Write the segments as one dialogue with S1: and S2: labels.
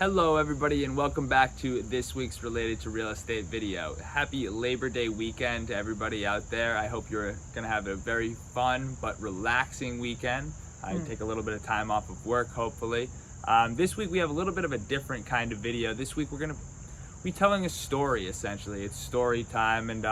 S1: Hello everybody and welcome back to this week's Related to Real Estate video. Happy Labor Day weekend to everybody out there. I hope you're going to have a very fun but relaxing weekend. Take a little bit of time off of work, hopefully. This week we have a little bit of a different kind of video. This week we're going to be telling a story, essentially. It's story time, and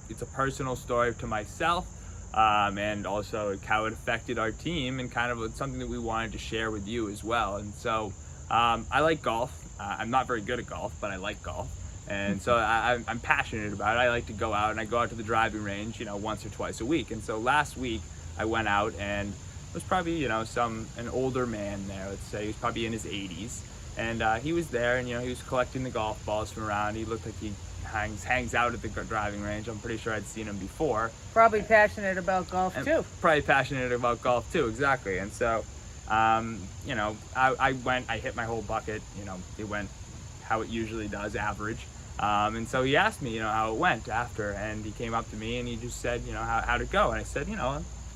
S1: it's a personal story to myself, and also how it affected our team, and kind of something that we wanted to share with you as well. And so I like golf. I'm not very good at golf, but I like golf. And so I'm passionate about it. I like to go out, and I go out to the driving range, once or twice a week. And so last week I went out, and it was probably, an older man there. Let's say he was probably in his 80s. And he was there, and, he was collecting the golf balls from around. He looked like he hangs out at the driving range. I'm pretty sure I'd seen him before.
S2: Probably passionate about golf too.
S1: Probably passionate about golf too, exactly. And so I hit my whole bucket. It went how it usually does, average. And so he asked me, how it went after, and he came up to me and he just said, how'd it go? And I said,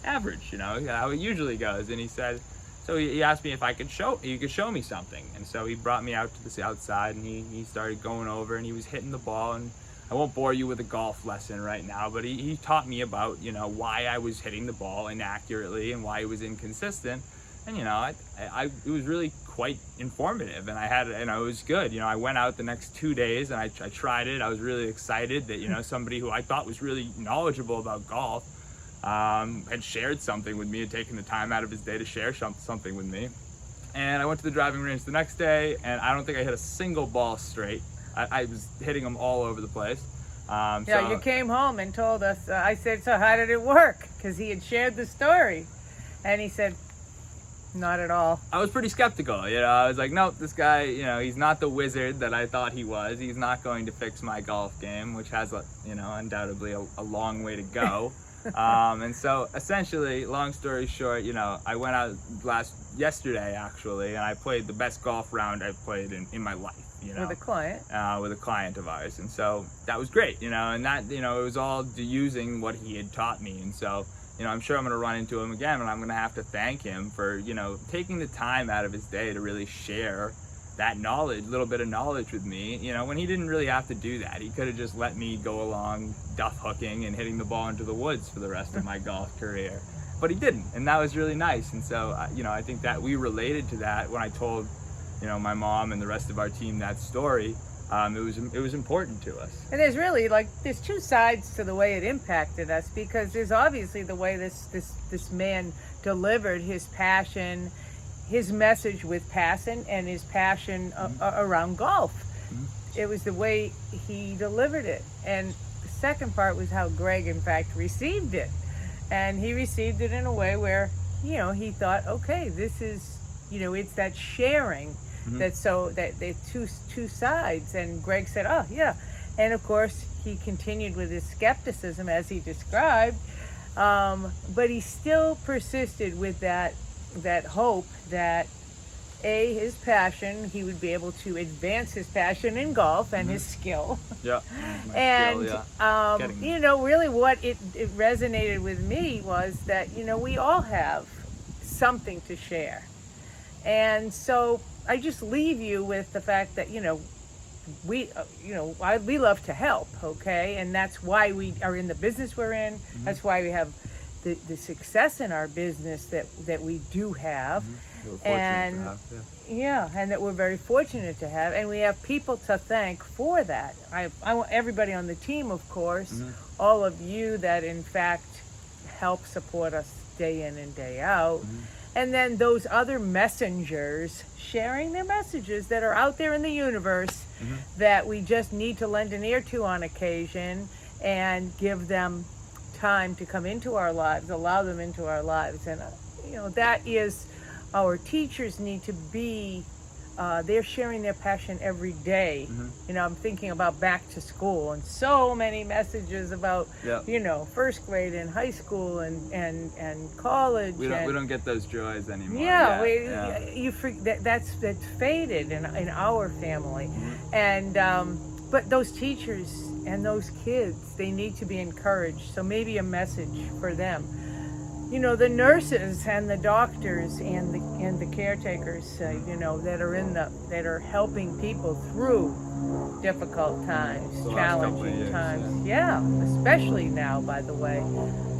S1: average, how it usually goes. And he said, so he asked me if you could show me something. And so he brought me out to the outside, and he started going over, and he was hitting the ball. And I won't bore you with a golf lesson right now, but he taught me about, why I was hitting the ball inaccurately and why it was inconsistent. And, it was really quite informative, and it was good. I went out the next 2 days, and I tried it. I was really excited that, somebody who I thought was really knowledgeable about golf had shared something with me, had taken the time out of his day to share something with me. And I went to the driving range the next day, and I don't think I hit a single ball straight. I was hitting them all over the place.
S2: You came home and told us, I said, so how did it work? Because he had shared the story. And he said, not at all.
S1: I was pretty skeptical, I was like, nope, this guy, he's not the wizard that I thought he was. He's not going to fix my golf game, which has, undoubtedly a long way to go. And so essentially, long story short, I went out yesterday actually, and I played the best golf round I've played in my life,
S2: With a client?
S1: With a client of ours. And so that was great, and that, it was all using what he had taught me. And so, I'm sure I'm going to run into him again, and I'm going to have to thank him for, taking the time out of his day to really share that knowledge, little bit of knowledge with me, when he didn't really have to do that. He could have just let me go along duff hooking and hitting the ball into the woods for the rest of my golf career. But he didn't, and that was really nice. And so, I think that we related to that when I told, my mom and the rest of our team that story. It was important to us.
S2: And there's really there's two sides to the way it impacted us, because there's obviously the way this man delivered his passion, his message with passion, and his passion around golf. Mm-hmm. It was the way he delivered it. And the second part was how Greg, in fact, received it. And he received it in a way where, he thought, okay, this is, it's that sharing. Mm-hmm. That they two sides. And Greg said, oh yeah. And of course he continued with his skepticism as he described, but he still persisted with that hope that his passion, he would be able to advance his passion in golf and his skill.
S1: Yeah.
S2: And
S1: skill,
S2: really what it resonated with me was that we all have something to share. And so I just leave you with the fact that, we love to help, okay? And that's why we are in the business we're in. Mm-hmm. That's why we have the success in our business that we do have.
S1: Mm-hmm.
S2: And that we're very fortunate to have. And we have people to thank for that. I want everybody on the team, of course, mm-hmm. all of you that, in fact, help support us day in and day out. Mm-hmm. And then those other messengers sharing their messages that are out there in the universe, mm-hmm. that we just need to lend an ear to on occasion and give them time to come into our lives, allow them into our lives. And, that is, our teachers need to be, they're sharing their passion every day. Mm-hmm. I'm thinking about back to school and so many messages about, first grade and high school and college.
S1: We don't get those joys anymore.
S2: That's faded in our family. Mm-hmm. And, but those teachers and those kids, they need to be encouraged. So maybe a message for them. the nurses and the doctors and the caretakers, that are helping people through difficult times,
S1: The last couple of
S2: challenging
S1: years,
S2: times. Yeah, especially now, by the way.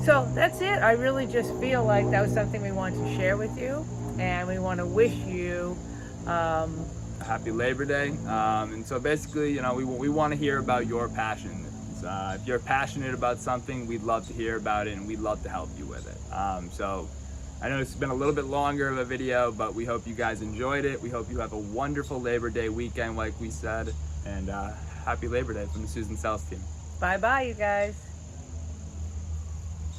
S2: So that's it. I really just feel like that was something we want to share with you, and we want to wish you.
S1: Happy Labor Day. And so basically, we want to hear about your passion. If you're passionate about something, we'd love to hear about it, and we'd love to help you with it. So I know it's been a little bit longer of a video, but we hope you guys enjoyed it. We hope you have a wonderful Labor Day weekend, like we said, and happy Labor Day from the Susan Sells team.
S2: Bye bye, you guys.